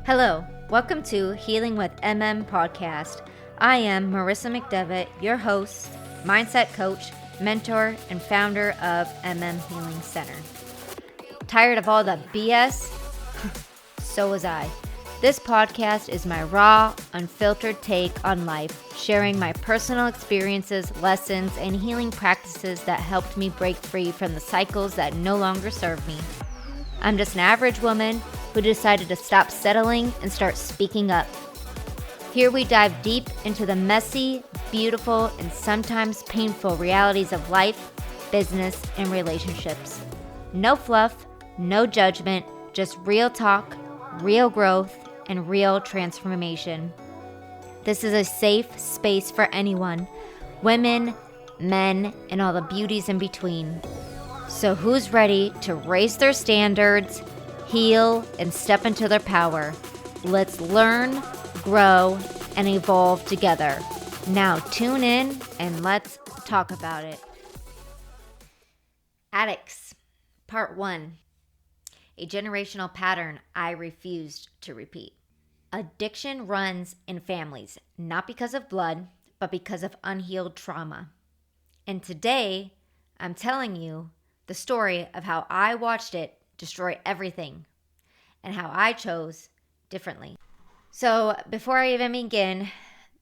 Hello, welcome to Healing with podcast. I am Marissa McDevitt, your host, mindset coach, mentor, and founder of Healing Center. Tired of all the BS? So was I. This podcast is my raw, unfiltered take on life, sharing my personal experiences, lessons, and healing practices that helped me break free from the cycles that no longer serve me. I'm just an average woman who decided to stop settling and start speaking up. Here we dive deep into the messy, beautiful, and sometimes painful realities of life, business, and relationships. No fluff, no judgment, just real talk, real growth, and real transformation. This is a safe space for anyone, women, men, and all the beauties in between. So who's ready to raise their standards, heal, and step into their power? Let's learn, grow, and evolve together. Now tune in and let's talk about it. Addicts, Part 1. A generational pattern I refused to repeat. Addiction runs in families, not because of blood, but because of unhealed trauma. And today, I'm telling you the story of how I watched it destroy everything and how I chose differently. So before I even begin,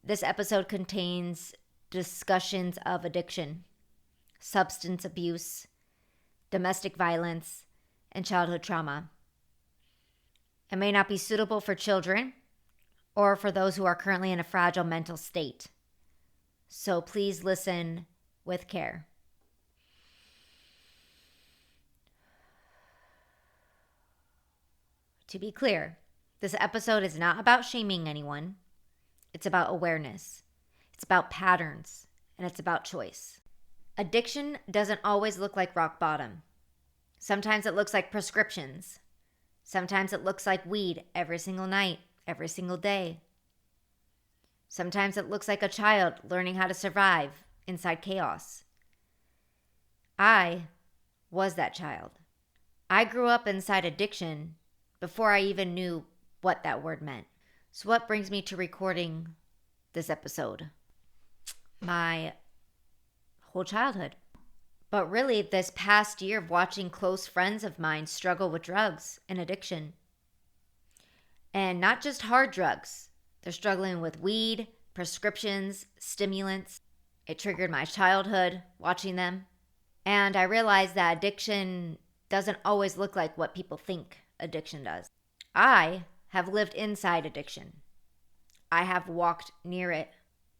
this episode contains discussions of addiction, substance abuse, domestic violence, and childhood trauma. It may not be suitable for children or for those who are currently in a fragile mental state. So please listen with care. To be clear, this episode is not about shaming anyone. It's about awareness. It's about patterns, and it's about choice. Addiction doesn't always look like rock bottom. Sometimes it looks like prescriptions. Sometimes it looks like weed every single night, every single day. Sometimes it looks like a child learning how to survive inside chaos. I was that child. I grew up inside addiction before I even knew what that word meant. So what brings me to recording this episode? My whole childhood. But really, this past year of watching close friends of mine struggle with drugs and addiction. And not just hard drugs. They're struggling with weed, prescriptions, stimulants. It triggered my childhood watching them. And I realized that addiction doesn't always look like what people think addiction does. I have lived inside addiction. I have walked near it,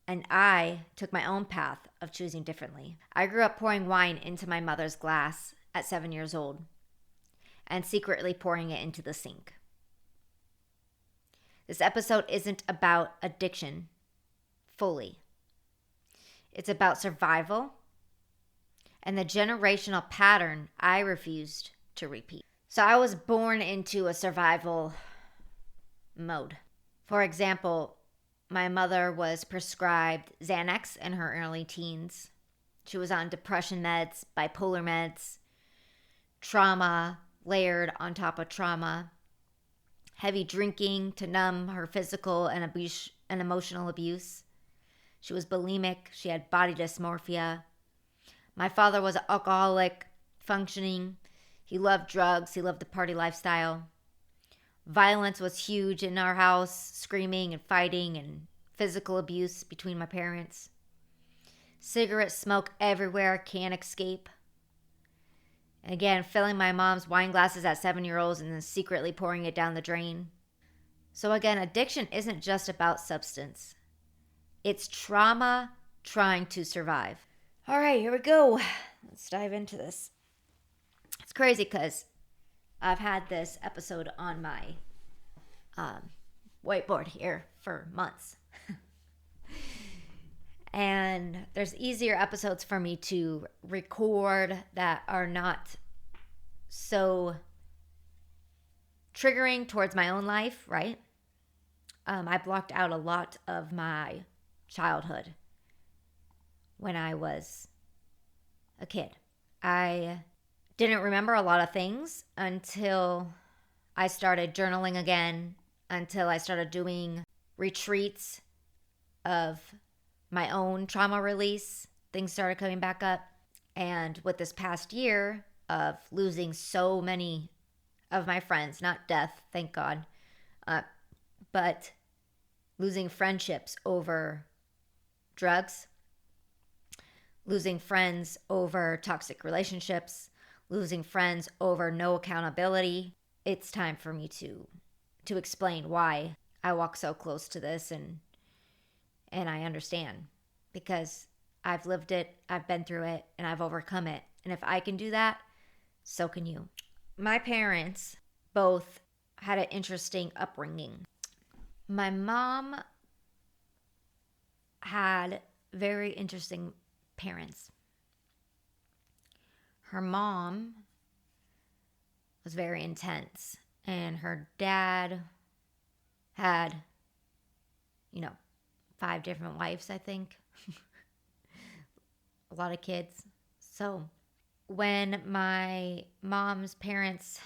and I took my own path of choosing differently. I grew up pouring wine into my mother's glass at 7 years old and secretly pouring it into the sink. This episode isn't about addiction fully. It's about survival and the generational pattern I refused to repeat. So I was born into a survival mode. For example, my mother was prescribed Xanax in her early teens. She was on depression meds, bipolar meds, trauma layered on top of trauma, heavy drinking to numb her physical and emotional abuse. She was bulimic. She had body dysmorphia. My father was an alcoholic, functioning. He loved drugs. He loved the party lifestyle. Violence was huge in our house, screaming and fighting and physical abuse between my parents. Cigarette smoke everywhere, can't escape. Again, filling my mom's wine glasses at 7-year-olds and then secretly pouring it down the drain. So again, addiction isn't just about substance. It's trauma trying to survive. All right, here we go. Let's dive into this. It's crazy because I've had this episode on my whiteboard here for months. And there's easier episodes for me to record that are not so triggering towards my own life, right? I blocked out a lot of my childhood when I was a kid. I didn't remember a lot of things until I started journaling again. until I started doing retreats of my own trauma release. Things started coming back up. And with this past year of losing so many of my friends, not death, thank God, but losing friendships over drugs, losing friends over toxic relationships, losing friends over no accountability, it's time for me to explain why I walk so close to this, and I understand, because I've lived it, I've been through it, and I've overcome it. And if I can do that, so can you. My parents both had an interesting upbringing. My mom had very interesting parents. Her mom was very intense, and her dad had, 5 different wives, I think. A lot of kids. So when my mom's parents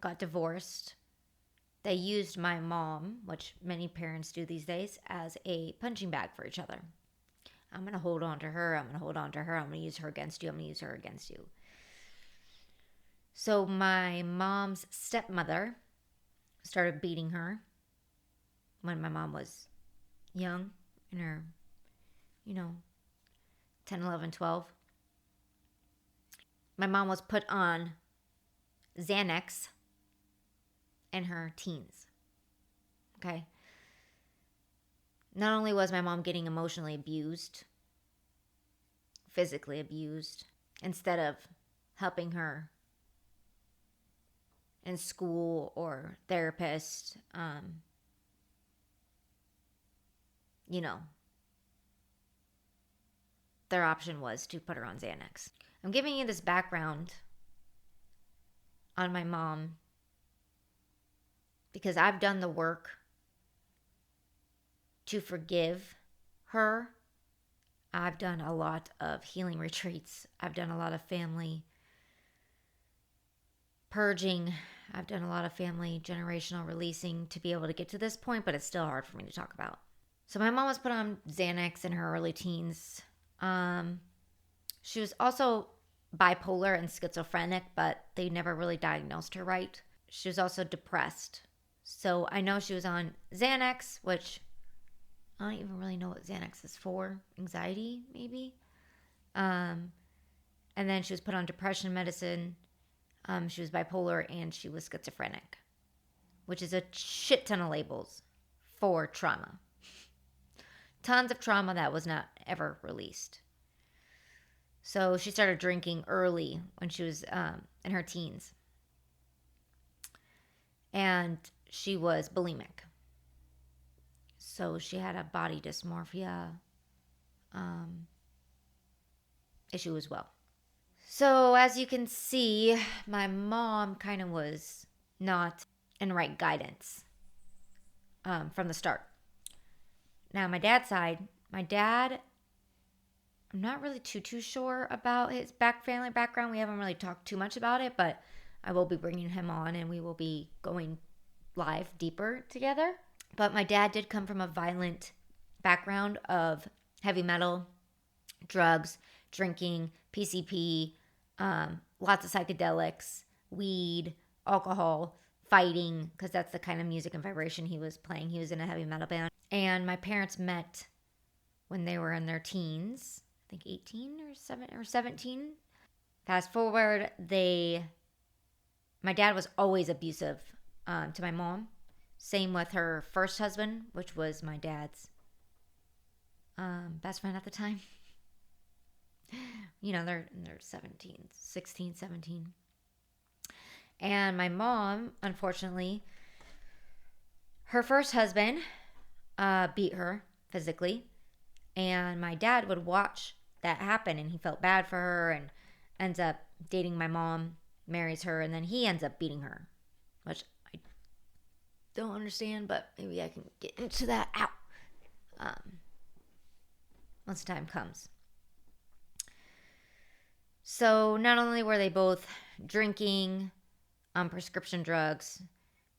got divorced, they used my mom, which many parents do these days, as a punching bag for each other. I'm going to hold on to her. I'm going to hold on to her. I'm going to use her against you. I'm going to use her against you. So my mom's stepmother started beating her when my mom was young, in her, 10, 11, 12. My mom was put on Xanax in her teens. Okay. Not only was my mom getting emotionally abused, physically abused, instead of helping her in school or therapist, their option was to put her on Xanax. I'm giving you this background on my mom because I've done the work to forgive her. I've done a lot of healing retreats. I've done a lot of family purging. I've done a lot of family generational releasing to be able to get to this point, but it's still hard for me to talk about. So my mom was put on Xanax in her early teens. She was also bipolar and schizophrenic, but they never really diagnosed her right. She was also depressed. So I know she was on Xanax, which I don't even really know what Xanax is for. Anxiety, maybe. And then she was put on depression medicine. She was bipolar and she was schizophrenic, which is a shit ton of labels for trauma. Tons of trauma that was not ever released. So she started drinking early when she was in her teens. And she was bulimic. So she had a body dysmorphia issue as well. So as you can see, my mom kind of was not in right guidance from the start. Now, my dad's side, I'm not really too sure about his family background. We haven't really talked too much about it, but I will be bringing him on and we will be going live deeper together. But my dad did come from a violent background of heavy metal, drugs, drinking, PCP, lots of psychedelics, weed, alcohol, fighting, because that's the kind of music and vibration he was playing. He was in a heavy metal band. And my parents met when they were in their teens, I think 18 or 17. Fast forward, my dad was always abusive to my mom. Same with her first husband, which was my dad's best friend at the time. They're in their 16, 17. And my mom, unfortunately, her first husband beat her physically. And my dad would watch that happen and he felt bad for her and ends up dating my mom, marries her, and then he ends up beating her, which I don't understand, but maybe I can get into that once the time comes. So not only were they both drinking prescription drugs,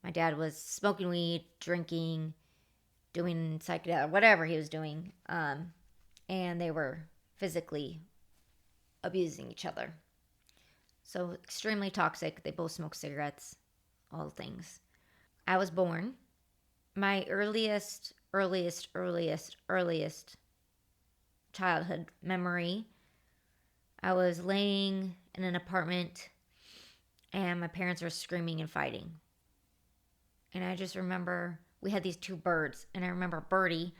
My dad was smoking weed, drinking, doing psychedelic, whatever he was doing. And they were physically abusing each other. So extremely toxic. They both smoked cigarettes, all the things. I was born. My earliest childhood memory, I was laying in an apartment and my parents were screaming and fighting. And I just remember we had these two birds, and I remember Birdie.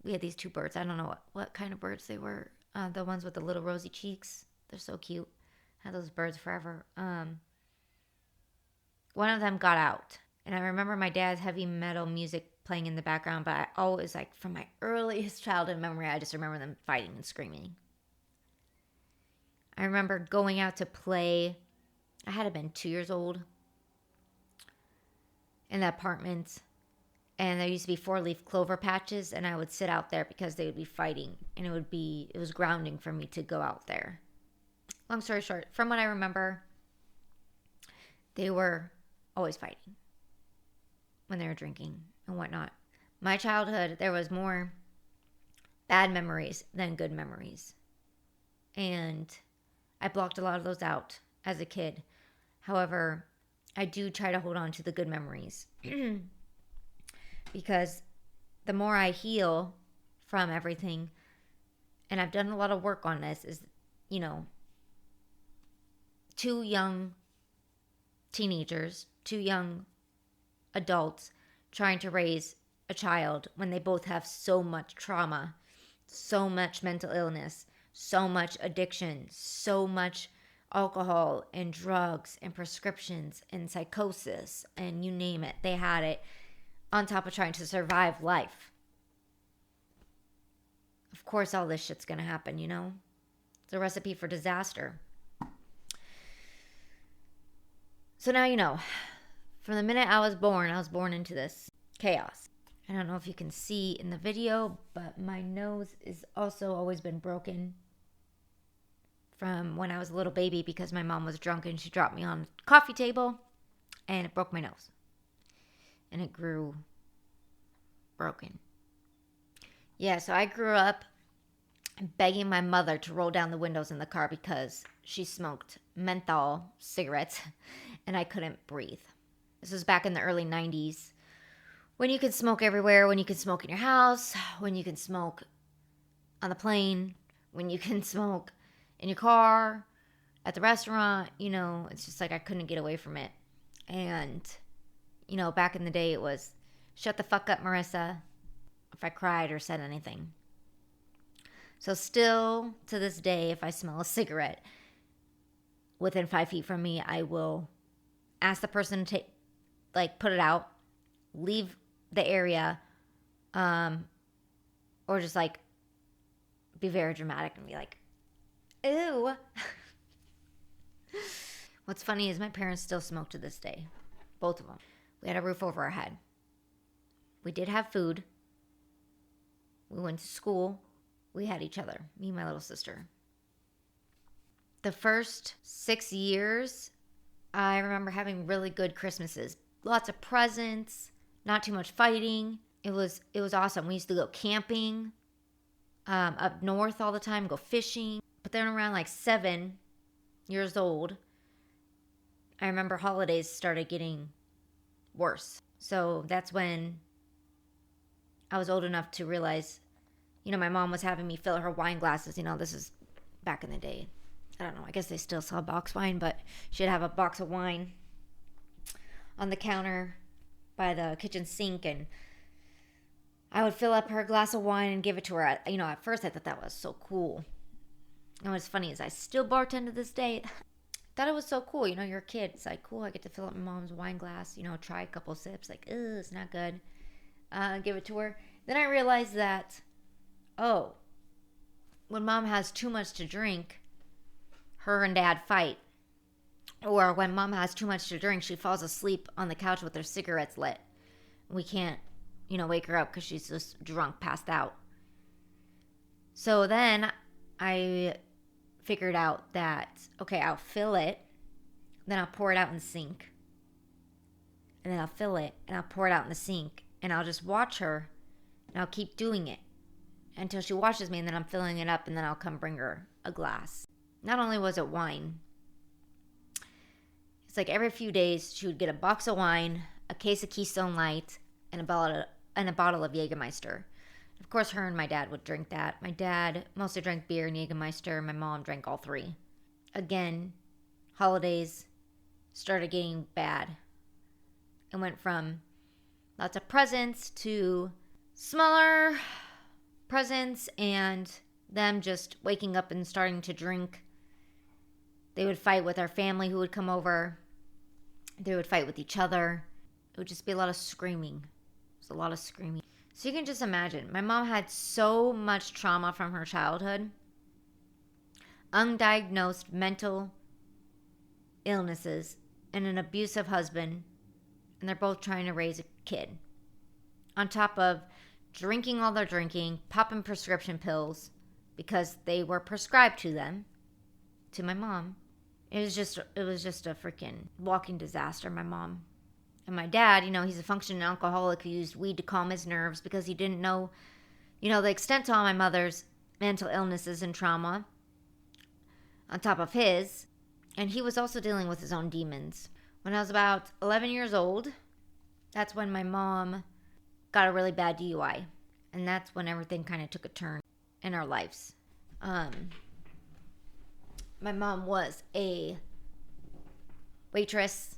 We had these two birds. I don't know what kind of birds they were. The ones with the little rosy cheeks. They're so cute. I had those birds forever. One of them got out. And I remember my dad's heavy metal music playing in the background, but I always, like, from my earliest childhood memory, I just remember them fighting and screaming. I remember going out to play. I had been 2 years old in the apartment. And there used to be 4-leaf clover patches, and I would sit out there because they would be fighting. And it was grounding for me to go out there. Long story short, from what I remember, they were always fighting when they were drinking and whatnot. My childhood, there was more bad memories than good memories. And I blocked a lot of those out as a kid. However, I do try to hold on to the good memories. Because the more I heal from everything, and I've done a lot of work on this, is, two young teenagers, two young adults trying to raise a child when they both have so much trauma, so much mental illness, so much addiction, so much alcohol and drugs and prescriptions and psychosis, and you name it, they had it, on top of trying to survive life. Of course, all this shit's gonna happen, It's a recipe for disaster. So now you know. From the minute I was born into this chaos. I don't know if you can see in the video, but my nose is also always been broken from when I was a little baby because my mom was drunk and she dropped me on the coffee table and it broke my nose. And it grew broken. Yeah, so I grew up begging my mother to roll down the windows in the car because she smoked menthol cigarettes and I couldn't breathe. This was back in the early 90s when you could smoke everywhere, when you could smoke in your house, when you can smoke on the plane, when you can smoke in your car, at the restaurant, it's just like I couldn't get away from it. And back in the day, it was, shut the fuck up, Marissa, if I cried or said anything. So still, to this day, if I smell a cigarette within 5 feet from me, I will ask the person to put it out, leave the area, or just, be very dramatic and be like, ew. What's funny is my parents still smoke to this day. Both of them. We had a roof over our head. We did have food. We went to school. We had each other, me and my little sister. The first 6 years, I remember having really good Christmases. Lots of presents, not too much fighting. It was awesome. We used to go camping up north all the time, go fishing. But then around 7 years old, I remember holidays started getting worse. So that's when I was old enough to realize, my mom was having me fill her wine glasses. This is back in the day. I don't know. I guess they still sell box wine, but she'd have a box of wine on the counter by the kitchen sink, and I would fill up her glass of wine and give it to her. At first I thought that was so cool. And what's funny is I still bartend to this day. Thought it was so cool. You're a kid. It's like, cool, I get to fill up my mom's wine glass, try a couple sips. Like, ugh, it's not good. Give it to her. Then I realized that, when mom has too much to drink, her and dad fight. Or when mom has too much to drink, she falls asleep on the couch with her cigarettes lit. We can't, wake her up because she's just drunk, passed out. So then I figured out that, okay, I'll fill it, then I'll pour it out in the sink. and then I'll fill it and I'll pour it out in the sink, and I'll just watch her, and I'll keep doing it until she watches me, and then I'm filling it up, and then I'll come bring her a glass. Not only was it wine, it's like every few days she would get a box of wine, a case of Keystone Light, and a bottle of Jägermeister. Of course, her and my dad would drink that. My dad mostly drank beer and Jägermeister. My mom drank all three. Again, holidays started getting bad. It went from lots of presents to smaller presents and them just waking up and starting to drink. They would fight with our family who would come over. They would fight with each other. It would just be a lot of screaming. It was a lot of screaming. So you can just imagine. My mom had so much trauma from her childhood. Undiagnosed mental illnesses and an abusive husband. And they're both trying to raise a kid. On top of drinking all their drinking, popping prescription pills because they were prescribed to them, to my mom. It was just a freaking walking disaster, my mom. And my dad, he's a functioning alcoholic who used weed to calm his nerves because he didn't know, the extent to all my mother's mental illnesses and trauma on top of his. And he was also dealing with his own demons. When I was about 11 years old, that's when my mom got a really bad DUI. And that's when everything kind of took a turn in our lives. My mom was a waitress,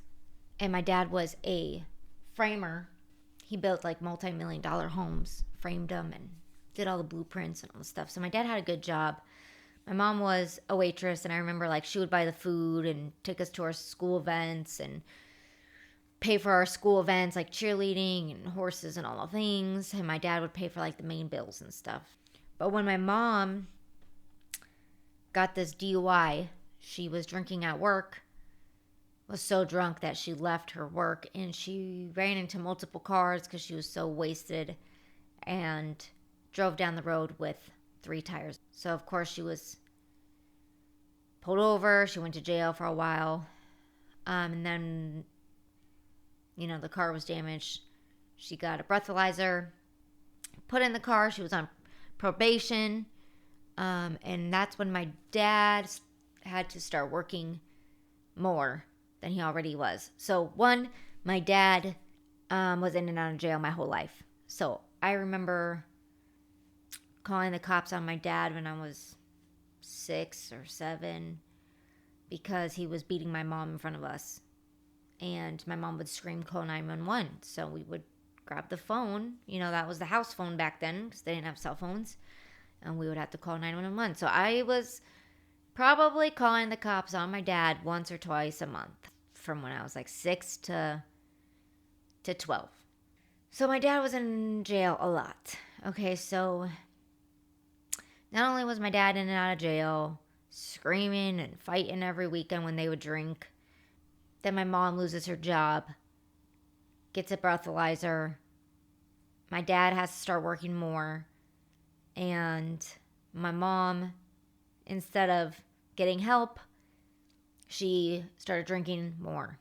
and my dad was a framer. He built like multi-million-dollar homes, framed them, and did all the blueprints and all the stuff. So my dad had a good job. My mom was a waitress, and I remember like she would buy the food and take us to our school events and pay for our school events like cheerleading and horses and all the things. And my dad would pay for like the main bills and stuff. But when my mom got this DUI, she was drinking at work, was so drunk that she left her work, and she ran into multiple cars because she was so wasted, and drove down the road with 3 tires. So of course she was pulled over. She went to jail for a while. And then, the car was damaged. She got a breathalyzer put in the car. She was on probation. And that's when my dad had to start working more than he already was. So one, my dad was in and out of jail my whole life. So I remember calling the cops on my dad when I was 6 or 7 because he was beating my mom in front of us. And my mom would scream, call 911. So we would grab the phone. That was the house phone back then because they didn't have cell phones. And we would have to call 911. So I was probably calling the cops on my dad once or twice a month from when I was like 6 to 12. So my dad was in jail a lot. Okay, so not only was my dad in and out of jail, screaming and fighting every weekend when they would drink, then my mom loses her job, gets a breathalyzer. My dad has to start working more. And my mom, instead of getting help, she started drinking more.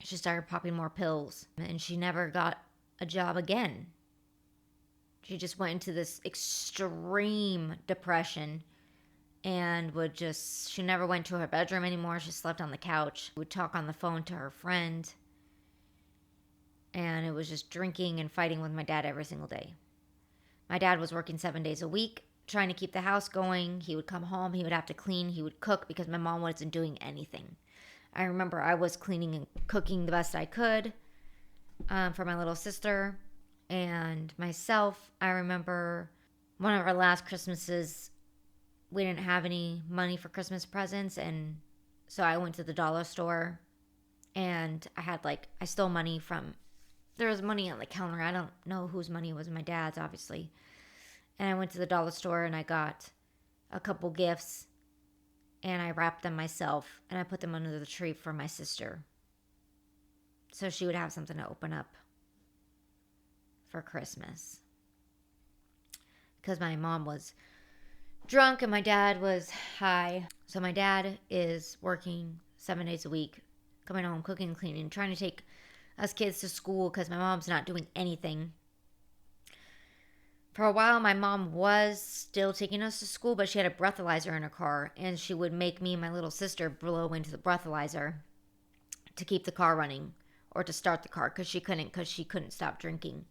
She started popping more pills. And she never got a job again. She just went into this extreme depression and she never went to her bedroom anymore. She slept on the couch, would talk on the phone to her friend. And it was just drinking and fighting with my dad every single day. My dad was working 7 days a week, trying to keep the house going. He would come home, he would have to clean, he would cook because my mom wasn't doing anything. I remember I was cleaning and cooking the best I could for my little sister and myself. I remember one of our last Christmases, we didn't have any money for Christmas presents, and so I went to the dollar store, and I stole money from, there was money on the counter. I don't know whose money it was, my dad's obviously. And I went to the dollar store and I got a couple gifts, and I wrapped them myself, and I put them under the tree for my sister so she would have something to open up for Christmas. Because my mom was drunk and my dad was high. So my dad is working 7 days a week, coming home, cooking, cleaning, trying to take us kids to school because my mom's not doing anything. For a while, my mom was still taking us to school, but she had a breathalyzer in her car, and she would make me and my little sister blow into the breathalyzer to keep the car running or to start the car because she couldn't stop drinking.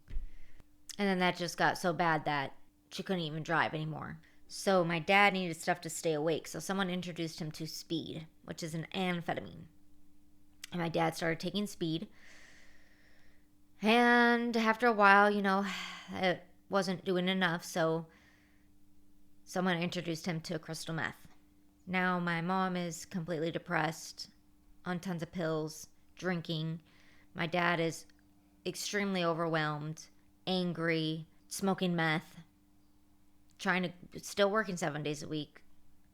And then that just got so bad that she couldn't even drive anymore. So my dad needed stuff to stay awake. So someone introduced him to speed, which is an amphetamine. And my dad started taking speed. And after a while, it wasn't doing enough. So someone introduced him to crystal meth. Now my mom is completely depressed, on tons of pills, drinking. My dad is extremely overwhelmed, angry, smoking meth, still working 7 days a week,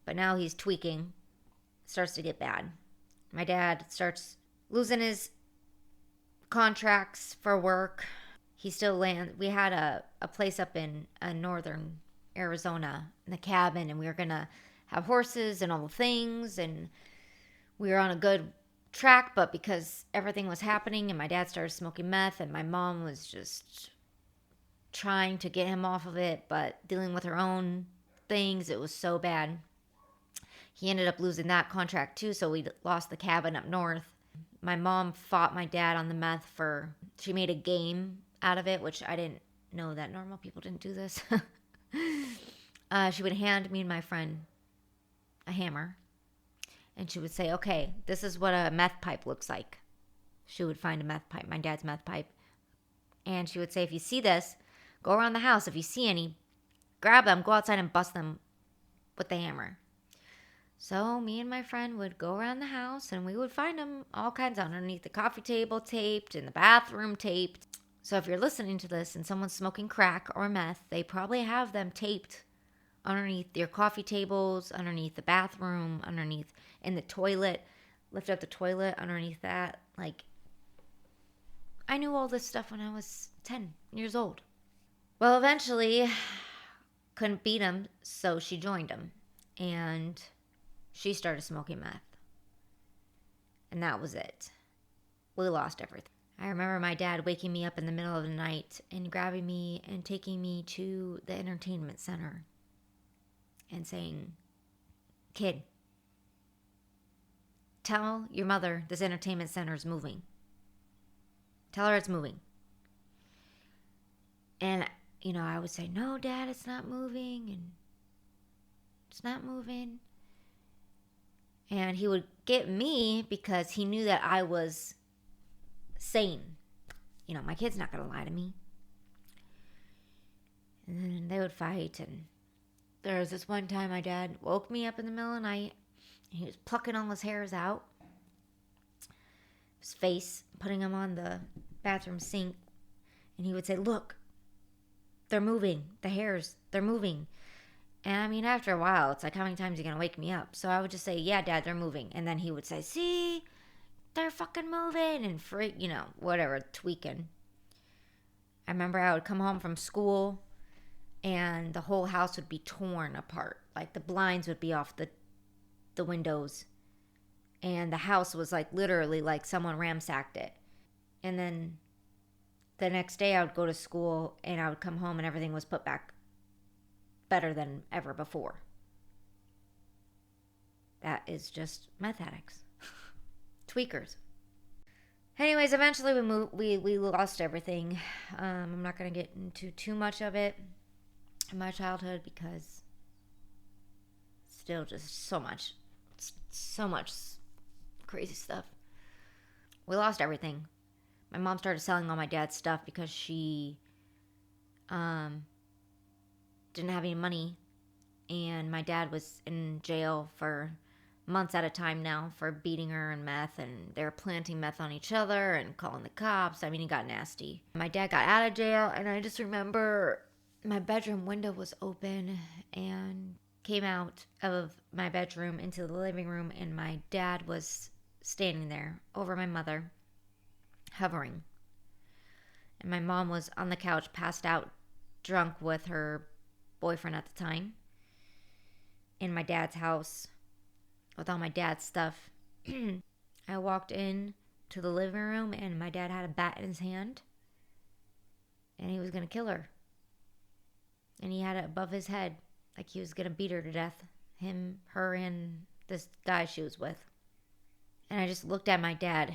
but now he's tweaking. It starts to get bad. My dad starts losing his contracts for work. He still we had a place up in northern Arizona in the cabin, and we were gonna have horses and all the things, and we were on a good track, but because everything was happening and my dad started smoking meth and my mom was just trying to get him off of it, but dealing with her own things, it was so bad. He ended up losing that contract too, so we lost the cabin up north. My mom fought my dad on the meth she made a game out of it, which I didn't know that normal people didn't do this. She would hand me and my friend a hammer, and she would say, okay, this is what a meth pipe looks like. She would find a meth pipe, my dad's meth pipe, and she would say, if you see this, go around the house. If you see any, grab them, go outside and bust them with the hammer. So me and my friend would go around the house and we would find them all kinds underneath the coffee table taped, in the bathroom taped. So if you're listening to this and someone's smoking crack or meth, they probably have them taped underneath your coffee tables, underneath the bathroom, underneath in the toilet. Lift up the toilet underneath that. Like, I knew all this stuff when I was 10 years old. Well, eventually, couldn't beat him, so she joined him. And she started smoking meth. And that was it. We lost everything. I remember my dad waking me up in the middle of the night and grabbing me and taking me to the entertainment center and saying, kid, tell your mother this entertainment center is moving. Tell her it's moving. And, I would say, no, Dad, it's not moving. And it's not moving. And he would get me because he knew that I was sane. My kid's not going to lie to me. And then they would fight. And there was this one time my dad woke me up in the middle of the night. And he was plucking all his hairs out. His face, putting them on the bathroom sink. And he would say, look, they're moving. The hairs, they're moving. And after a while, it's like, how many times are you going to wake me up? So I would just say, yeah, Dad, they're moving. And then he would say, see, they're fucking moving. And freak, whatever, tweaking. I remember I would come home from school and the whole house would be torn apart. Like the blinds would be off the windows. And the house was like literally like someone ransacked it. And then the next day I would go to school and I would come home and everything was put back better than ever before. That is just meth addicts. Tweakers. Anyways, eventually we lost everything. I'm not going to get into too much of it in my childhood because still just so much crazy stuff. We lost everything. My mom started selling all my dad's stuff because she didn't have any money, and my dad was in jail for months at a time now for beating her and meth, and they were planting meth on each other and calling the cops. It got nasty. My dad got out of jail, and I just remember my bedroom window was open and came out of my bedroom into the living room, and my dad was standing there over my mother, hovering. And my mom was on the couch, passed out, drunk with her boyfriend at the time, in my dad's house with all my dad's stuff. I walked in to the living room, and my dad had a bat in his hand, and he was going to kill her. And he had it above his head, like he was going to beat her to death. Him, her, and this guy she was with. And I just looked at my dad,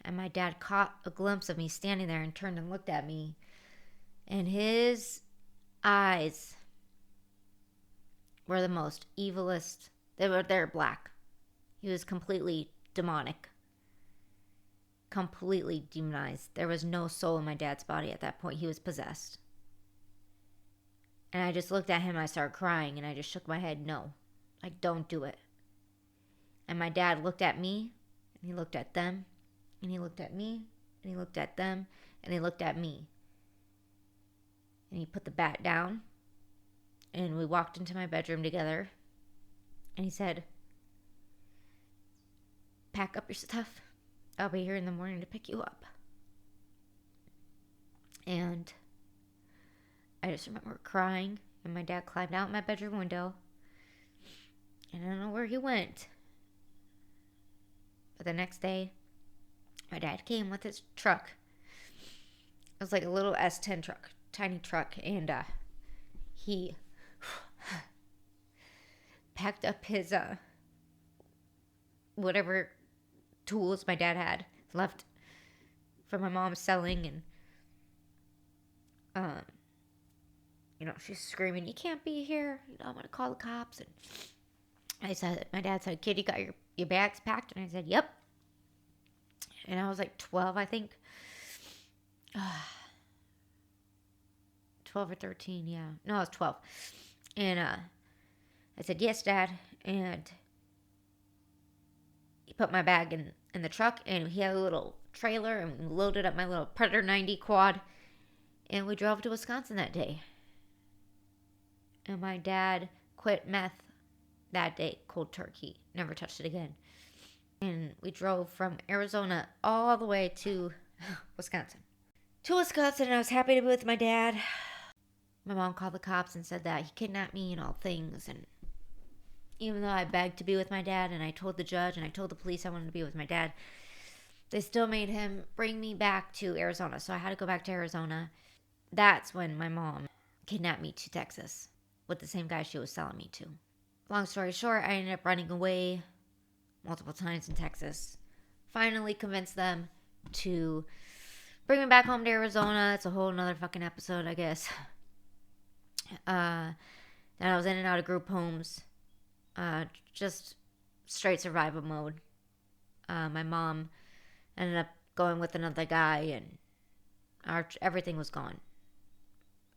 and my dad caught a glimpse of me standing there and turned and looked at me. And his eyes were the most evilest. They're black. He was completely demonic. Completely demonized. There was no soul in my dad's body at that point. He was possessed. And I just looked at him, and I started crying, and I just shook my head, no. Like, don't do it. And my dad looked at me, and he looked at them, and he looked at me, and he looked at them, and he looked at me. And he put the bat down, and we walked into my bedroom together, and he said, pack up your stuff. I'll be here in the morning to pick you up. And I just remember crying, and my dad climbed out my bedroom window, and I don't know where he went. But the next day, my dad came with his truck. It was like a little S10 truck, tiny truck, and he packed up his whatever tools my dad had left from my mom selling, and she's screaming, you can't be here, I'm gonna call the cops. And my dad said, kid, you got your bags packed? And I said, yep. And I was like 12, I think. 12 or 13, yeah. No, I was 12. And I said, yes, Dad. And he put my bag in the truck, and he had a little trailer, and we loaded up my little Predator 90 quad, and we drove to Wisconsin that day. And my dad quit meth that day, cold turkey. Never touched it again. And we drove from Arizona all the way to Wisconsin. And I was happy to be with my dad. My mom called the cops and said that he kidnapped me and all things. And even though I begged to be with my dad, and I told the judge and I told the police I wanted to be with my dad, they still made him bring me back to Arizona. So I had to go back to Arizona. That's when my mom kidnapped me to Texas with the same guy she was selling me to. Long story short, I ended up running away multiple times in Texas. Finally convinced them to bring me back home to Arizona. It's a whole nother fucking episode, I guess. Then I was in and out of group homes. Just straight survival mode. My mom ended up going with another guy, and everything was gone.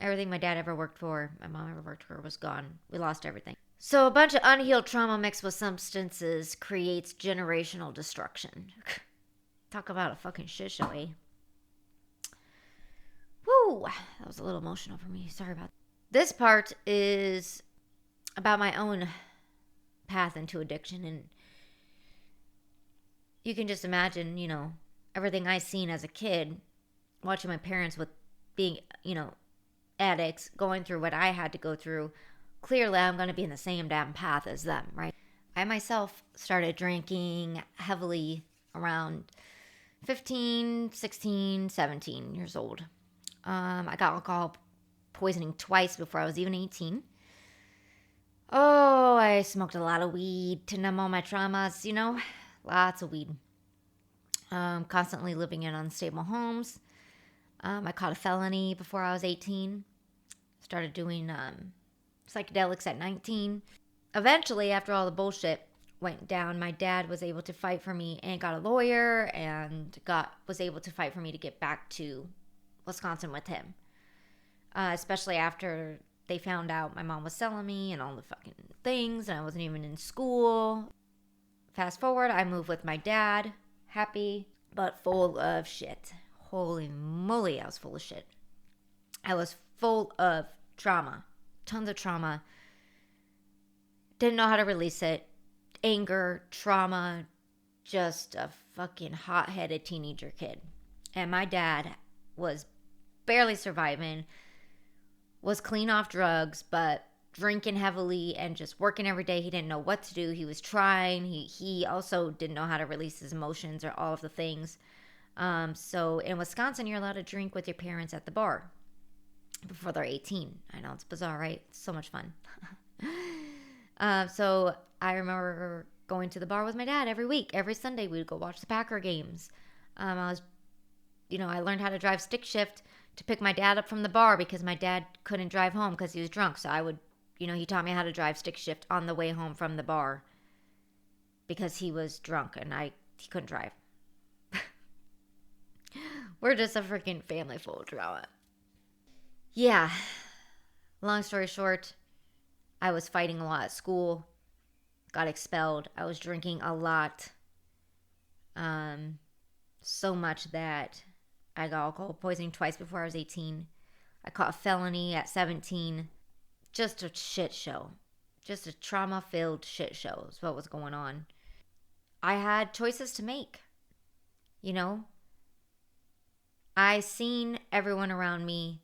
Everything my dad ever worked for, my mom ever worked for, was gone. We lost everything. So a bunch of unhealed trauma mixed with substances creates generational destruction. Talk about a fucking shit show, eh? Woo! That was a little emotional for me. Sorry about that. This part is about my own path into addiction. And you can just imagine, everything I seen as a kid, watching my parents with being, addicts, going through what I had to go through. Clearly, I'm going to be in the same damn path as them, right? I myself started drinking heavily around 15, 16, 17 years old. I got alcohol poisoning twice before I was even 18. Oh, I smoked a lot of weed to numb all my traumas, lots of weed. Constantly living in unstable homes. I caught a felony before I was 18. Started doing psychedelics at 19. Eventually, after all the bullshit went down, my dad was able to fight for me and got a lawyer and was able to fight for me to get back to Wisconsin with him. Especially after they found out my mom was selling me and all the fucking things, and I wasn't even in school. Fast forward, I moved with my dad, happy, but full of shit. Holy moly, I was full of shit. I was full of trauma. Tons of trauma. Didn't know how to release it. Anger, trauma, just a fucking hot-headed teenager kid. And my dad was barely surviving, was clean off drugs, but drinking heavily and just working every day. He didn't know what to do. He was trying. He also didn't know how to release his emotions or all of the things. So in Wisconsin, you're allowed to drink with your parents at the bar before they're 18. I know, it's bizarre, right? It's so much fun. So I remember going to the bar with my dad every week. Every Sunday, we would go watch the Packer games. I learned how to drive stick shift to pick my dad up from the bar because my dad couldn't drive home because he was drunk. So I would, he taught me how to drive stick shift on the way home from the bar because he was drunk and he couldn't drive. We're just a freaking family full of drama. Yeah. Long story short, I was fighting a lot at school, got expelled. I was drinking a lot. So much that I got alcohol poisoning twice before I was 18. I caught a felony at 17. Just a shit show. Just a trauma-filled shit show is what was going on. I had choices to make. I seen everyone around me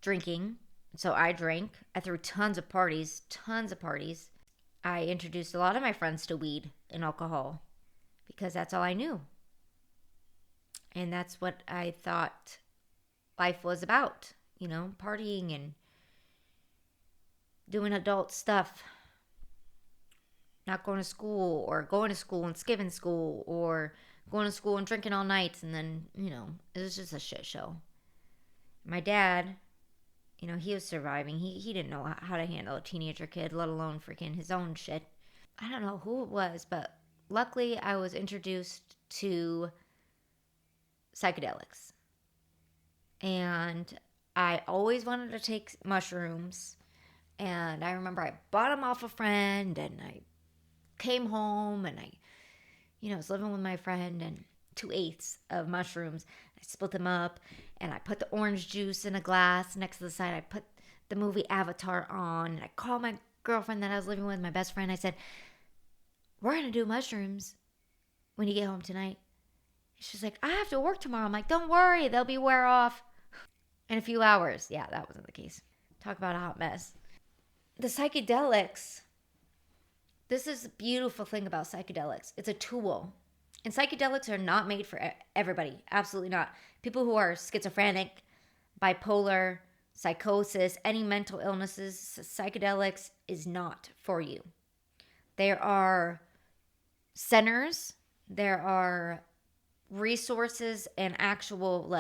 drinking, so I drank. I threw tons of parties. I introduced a lot of my friends to weed and alcohol because that's all I knew. And that's what I thought life was about, partying and doing adult stuff. Not going to school, or going to school and skipping school, or going to school and drinking all night. And then, it was just a shit show. My dad, he was surviving. He didn't know how to handle a teenager kid, let alone freaking his own shit. I don't know who it was, but luckily I was introduced to psychedelics. And I always wanted to take mushrooms. And I remember I bought them off a friend, and I came home, and I was living with my friend, and 2/8 of mushrooms. I split them up, and I put the orange juice in a glass next to the side. I put the movie Avatar on, and I called my girlfriend that I was living with, my best friend. I said, "We're going to do mushrooms when you get home tonight." She's like, "I have to work tomorrow." I'm like, "Don't worry, they'll be wear off in a few hours." Yeah, that wasn't the case. Talk about a hot mess. The psychedelics, this is the beautiful thing about psychedelics. It's a tool. And psychedelics are not made for everybody. Absolutely not. People who are schizophrenic, bipolar, psychosis, any mental illnesses, psychedelics is not for you. There are centers, there are resources and actual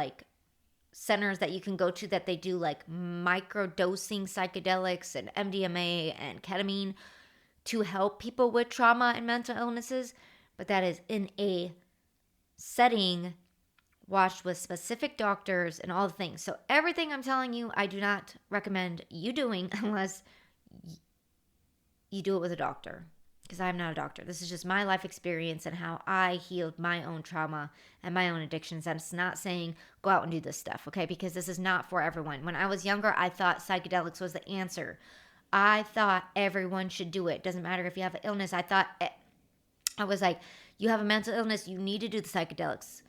centers that you can go to that they do microdosing psychedelics and MDMA and ketamine to help people with trauma and mental illnesses, but that is in a setting watched with specific doctors and all the things. So everything I'm telling you, I do not recommend you doing unless you do it with a doctor, because I'm not a doctor. This is just my life experience and how I healed my own trauma and my own addictions. That's not saying go out and do this stuff, okay? Because this is not for everyone. When I was younger, I thought psychedelics was the answer. I thought everyone should do it. Doesn't matter if you have an illness. I was like, you have a mental illness, you need to do the psychedelics.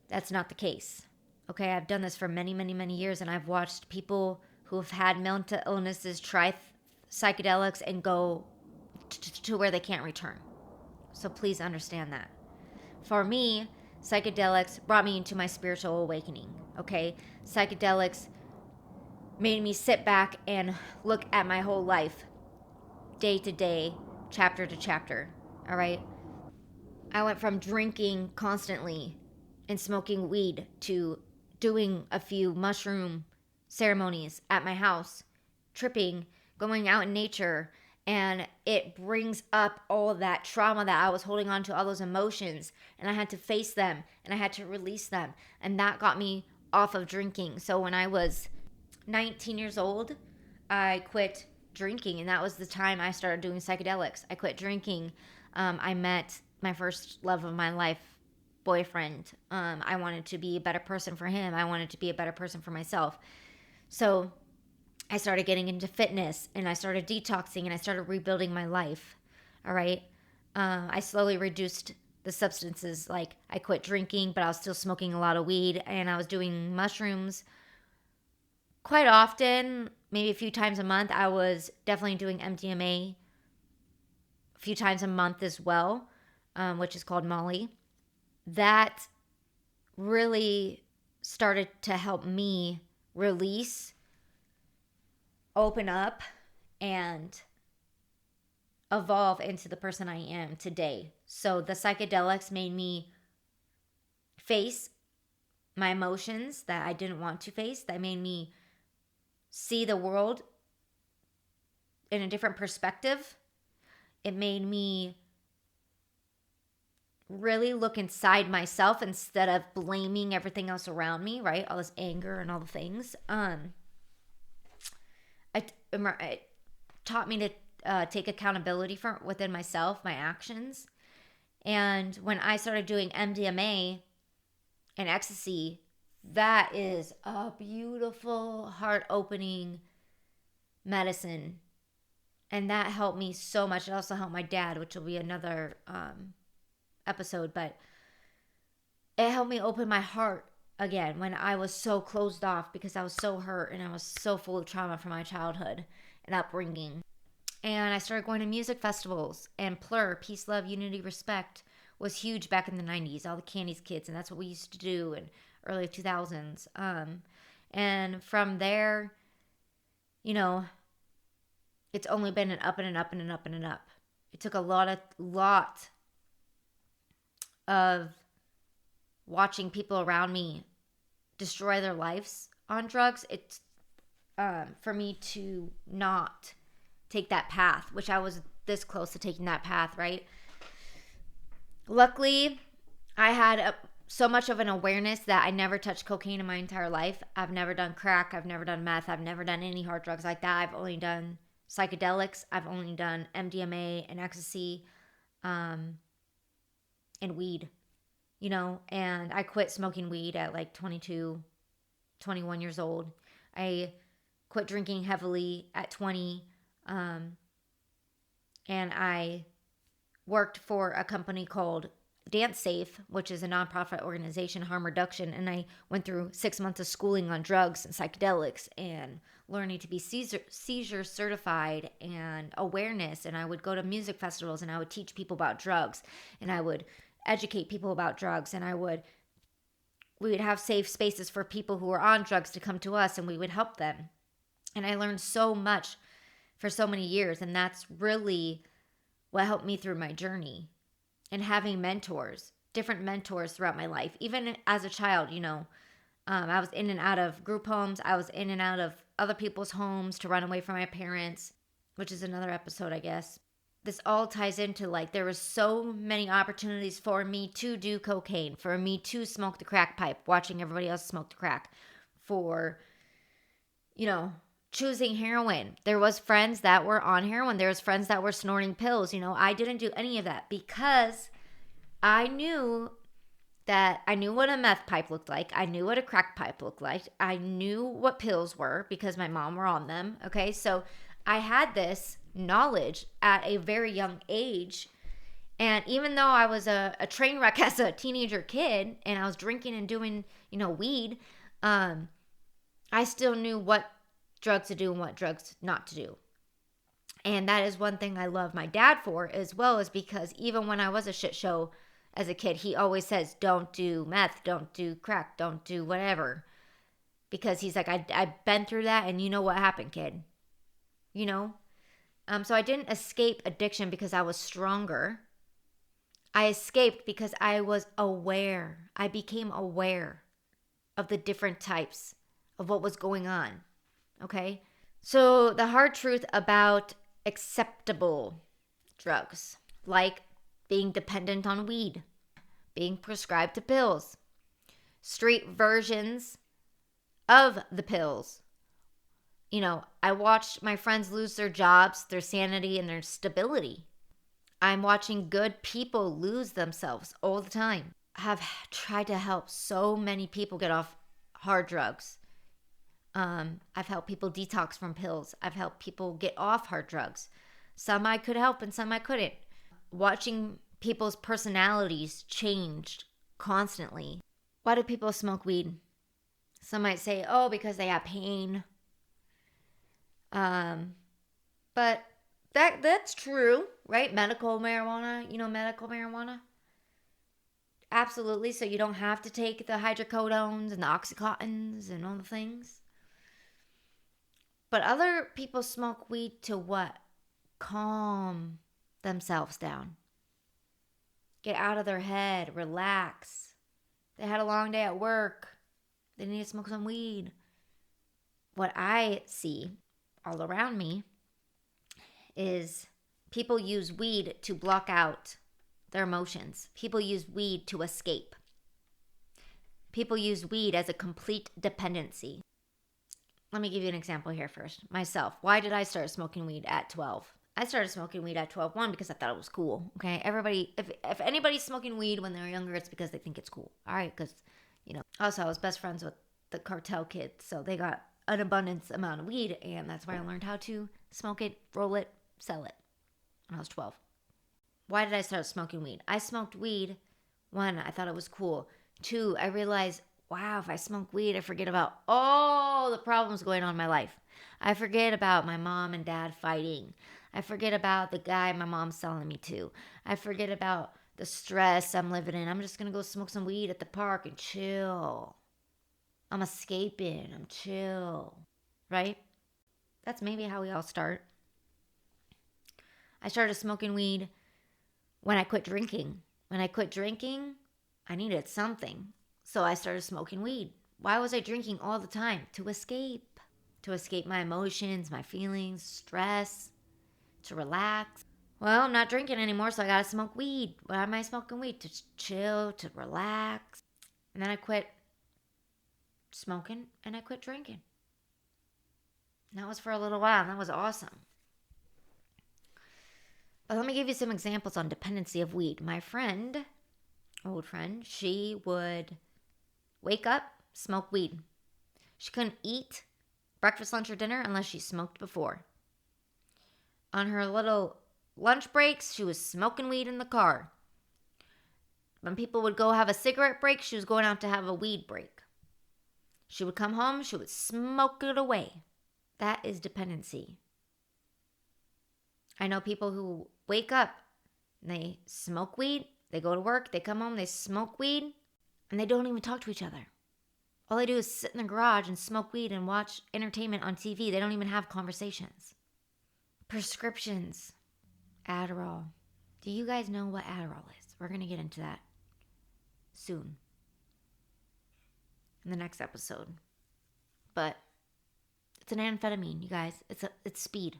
That's not the case. Okay, I've done this for many, many, many years, and I've watched people who have had mental illnesses try psychedelics and go to where they can't return. So please understand that. For me, psychedelics brought me into my spiritual awakening, okay? Psychedelics made me sit back and look at my whole life, day to day, chapter to chapter, all right? I went from drinking constantly and smoking weed to doing a few mushroom ceremonies at my house, tripping, going out in nature, and it brings up all of that trauma that I was holding on to, all those emotions, and I had to face them, and I had to release them, and that got me off of drinking. So when I was 19 years old, I quit drinking, and that was the time I started doing psychedelics. I quit drinking. I met my first love of my life, boyfriend. I wanted to be a better person for him. I wanted to be a better person for myself. So I started getting into fitness, and I started detoxing, and I started rebuilding my life. All right. I slowly reduced the substances. Like, I quit drinking, but I was still smoking a lot of weed, and I was doing mushrooms quite often, maybe a few times a month. I was definitely doing MDMA a few times a month as well, which is called Molly. That really started to help me release, open up, and evolve into the person I am today. So the psychedelics made me face my emotions that I didn't want to face, that made me see the world in a different perspective. It made me really look inside myself instead of blaming everything else around me, right? All this anger and all the things. It taught me to take accountability for within myself, my actions. And when I started doing MDMA and ecstasy, that is a beautiful, heart-opening medicine. And that helped me so much. It also helped my dad, which will be another episode. But it helped me open my heart again when I was so closed off because I was so hurt and I was so full of trauma from my childhood and upbringing. And I started going to music festivals, and Plur, Peace, Love, Unity, Respect was huge back in the 90s, all the Candies kids, and that's what we used to do in early 2000s. And from there, you know, it's only been an up and an up and an up and an up. It took a lot of watching people around me destroy their lives on drugs. It's for me to not take that path, which I was this close to taking that path, right? Luckily, I had so much of an awareness that I never touched cocaine in my entire life. I've never done crack. I've never done meth. I've never done any hard drugs like that. I've only done psychedelics. I've only done MDMA and ecstasy and weed, you know, and I quit smoking weed at like 22, 21 years old. I quit drinking heavily at 20. And I worked for a company called Dance Safe, which is a nonprofit organization, harm reduction. And I went through 6 months of schooling on drugs and psychedelics and learning to be seizure certified and awareness. And I would go to music festivals and I would teach people about drugs and I would educate people about drugs. And we would have safe spaces for people who were on drugs to come to us and we would help them. And I learned so much for so many years. And that's really what helped me through my journey. And having mentors, different mentors throughout my life. Even as a child, you know, I was in and out of group homes. I was in and out of other people's homes to run away from my parents, which is another episode, I guess. This all ties into like there was so many opportunities for me to do cocaine, for me to smoke the crack pipe, watching everybody else smoke the crack, for, you know, choosing heroin. There was friends that were on heroin. There was friends that were snorting pills. You know, I didn't do any of that because I knew what a meth pipe looked like. I knew what a crack pipe looked like. I knew what pills were because my mom were on them. Okay, so I had this knowledge at a very young age. And even though I was a train wreck as a teenager kid and I was drinking and doing, you know, weed, I still knew what drugs to do and what drugs not to do. And that is one thing I love my dad for as well, is because even when I was a shit show as a kid, he always says, don't do meth, don't do crack, don't do whatever. Because he's like, I've been through that and you know what happened, kid. You know? So I didn't escape addiction because I was stronger. I escaped because I was aware. I became aware of the different types of what was going on. Okay? So the hard truth about acceptable drugs, like being dependent on weed, being prescribed to pills, street versions of the pills. You know, I watched my friends lose their jobs, their sanity, and their stability. I'm watching good people lose themselves all the time. I have tried to help so many people get off hard drugs. I've helped people detox from pills. I've helped people get off hard drugs. Some I could help and some I couldn't. Watching people's personalities changed constantly. Why do people smoke weed? Some might say, oh, because they have pain. But that's true, right? Medical marijuana, medical marijuana. Absolutely. So you don't have to take the hydrocodones and the oxycontins and all the things. But other people smoke weed to what? Calm themselves down. Get out of their head, relax. They had a long day at work. They need to smoke some weed. What I see all around me is people use weed to block out their emotions. People use weed to escape. People use weed as a complete dependency. Let me give you an example here first. Myself. Why did I start smoking weed at 12? I started smoking weed at 12, one, because I thought it was cool. Okay, everybody, if anybody's smoking weed when they're younger, it's because they think it's cool. All right, because, also I was best friends with the cartel kids, so they got an abundance amount of weed, and that's why I learned how to smoke it, roll it, sell it when I was 12. Why did I start smoking weed? I smoked weed, one, I thought it was cool. Two, I realized, wow, if I smoke weed, I forget about all the problems going on in my life. I forget about my mom and dad fighting. I forget about the guy my mom's selling me to. I forget about the stress I'm living in. I'm just going to go smoke some weed at the park and chill. I'm escaping. I'm chill. Right? That's maybe how we all start. I started smoking weed when I quit drinking. When I quit drinking, I needed something. So I started smoking weed. Why was I drinking all the time? To escape. To escape my emotions, my feelings, stress, to relax. Well, I'm not drinking anymore, so I gotta smoke weed. Why am I smoking weed? To chill, to relax. And then I quit smoking and I quit drinking. And that was for a little while, and that was awesome. But let me give you some examples on dependency of weed. My friend, old friend, she would wake up, smoke weed. She couldn't eat breakfast, lunch, or dinner unless she smoked before. On her little lunch breaks, she was smoking weed in the car. When people would go have a cigarette break, she was going out to have a weed break. She would come home, she would smoke it away. That is dependency. I know people who wake up and they smoke weed, they go to work, they come home, they smoke weed, and they don't even talk to each other. All they do is sit in the garage and smoke weed and watch entertainment on TV. They don't even have conversations. Prescriptions. Adderall. Do you guys know what Adderall is? We're going to get into that soon in the next episode. But it's an amphetamine, you guys. It's speed.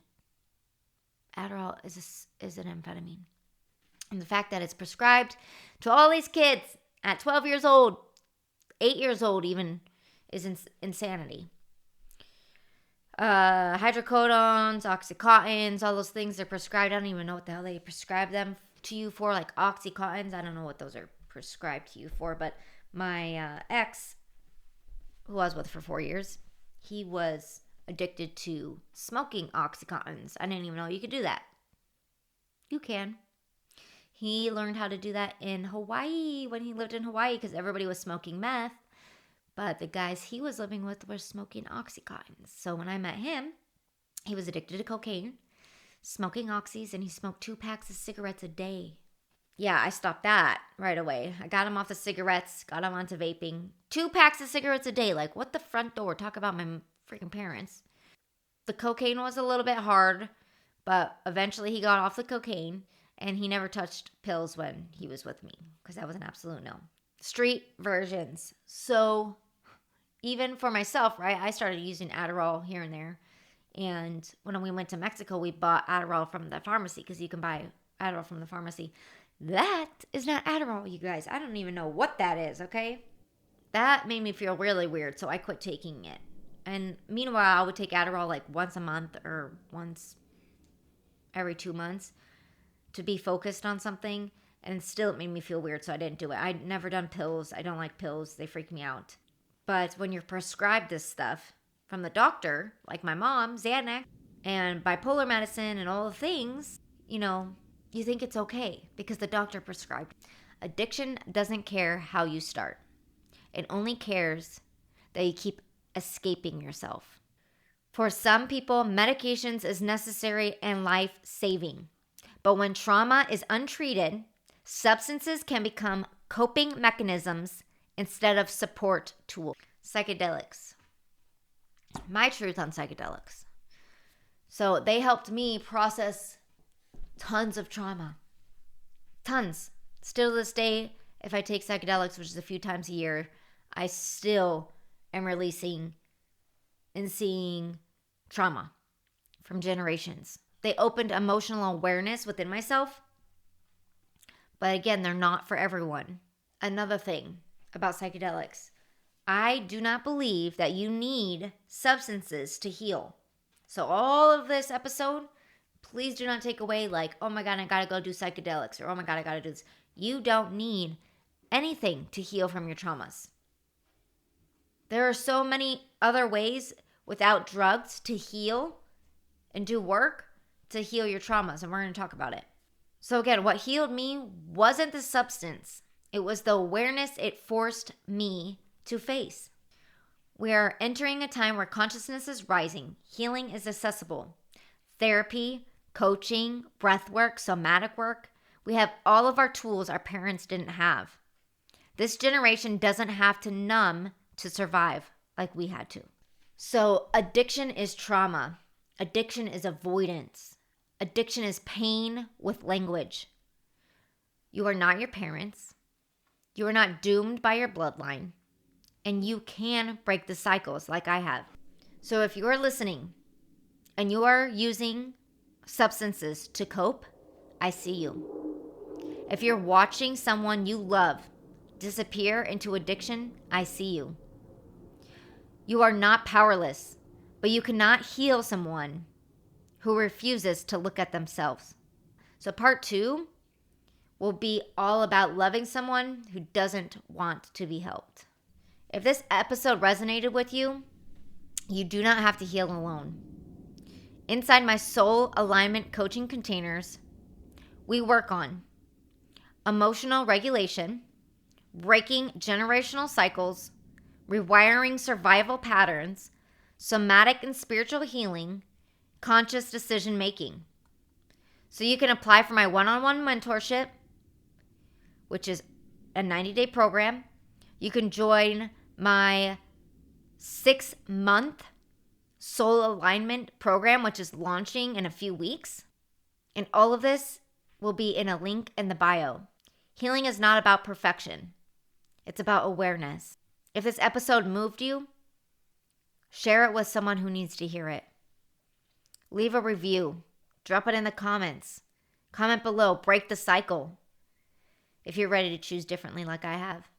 Adderall is an amphetamine. And the fact that it's prescribed to all these kids at 12 years old, 8 years old even, is insanity. Hydrocodones, oxycontins, all those things are prescribed. I don't even know what the hell they prescribe them to you for, like oxycontins. I don't know what those are prescribed to you for, but my ex, who I was with for 4 years, he was addicted to smoking oxycontins. I didn't even know you could do that. You can. He learned how to do that in Hawaii when he lived in Hawaii because everybody was smoking meth. But the guys he was living with were smoking oxycontins. So when I met him, he was addicted to cocaine, smoking oxys, and he smoked 2 packs of cigarettes a day. Yeah, I stopped that right away. I got him off the cigarettes, got him onto vaping. 2 packs of cigarettes a day. Like, what the front door? Talk about my freaking parents. The cocaine was a little bit hard, but eventually he got off the cocaine, and he never touched pills when he was with me because that was an absolute no. Street versions. So even for myself, right, I started using Adderall here and there. And when we went to Mexico, we bought Adderall from the pharmacy because you can buy Adderall from the pharmacy. That is not Adderall, you guys. I don't even know what that is, okay? That made me feel really weird, so I quit taking it. And meanwhile, I would take Adderall like once a month or once every 2 months to be focused on something. And still it made me feel weird, so I didn't do it. I'd never done pills. I don't like pills. They freak me out. But when you're prescribed this stuff from the doctor, like my mom, Xanax, and bipolar medicine and all the things, you think it's okay because the doctor prescribed. Addiction doesn't care how you start. It only cares that you keep escaping yourself. For some people, medications is necessary and life-saving. But when trauma is untreated, substances can become coping mechanisms instead of support tools. Psychedelics. My truth on psychedelics. So they helped me process tons of trauma. Tons. Still to this day, if I take psychedelics, which is a few times a year, I still am releasing and seeing trauma from generations. They opened emotional awareness within myself. But again, they're not for everyone. Another thing about psychedelics. I do not believe that you need substances to heal. So all of this episode, please do not take away like, oh my God, I gotta go do psychedelics, or oh my God, I gotta do this. You don't need anything to heal from your traumas. There are so many other ways without drugs to heal and do work to heal your traumas, and we're going to talk about it. So again, what healed me wasn't the substance. It was the awareness it forced me to face. We are entering a time where consciousness is rising. Healing is accessible. Therapy, coaching, breath work, somatic work. We have all of our tools our parents didn't have. This generation doesn't have to numb to survive like we had to. So addiction is trauma. Addiction is avoidance. Addiction is pain with language. You are not your parents. You are not doomed by your bloodline. And you can break the cycles like I have. So if you are listening and you are using substances to cope, I see you. If you're watching someone you love disappear into addiction, I see you. You are not powerless, but you cannot heal someone who refuses to look at themselves. So part 2 will be all about loving someone who doesn't want to be helped. If this episode resonated with you, you do not have to heal alone. Inside my soul alignment coaching containers, we work on emotional regulation, breaking generational cycles, rewiring survival patterns, somatic and spiritual healing, conscious decision making. So you can apply for my one-on-one mentorship, which is a 90-day program. You can join my 6-month soul alignment program, which is launching in a few weeks. And all of this will be in a link in the bio. Healing is not about perfection. It's about awareness. If this episode moved you, share it with someone who needs to hear it. Leave a review. Drop it in the comments. Comment below. Break the cycle if you're ready to choose differently like I have.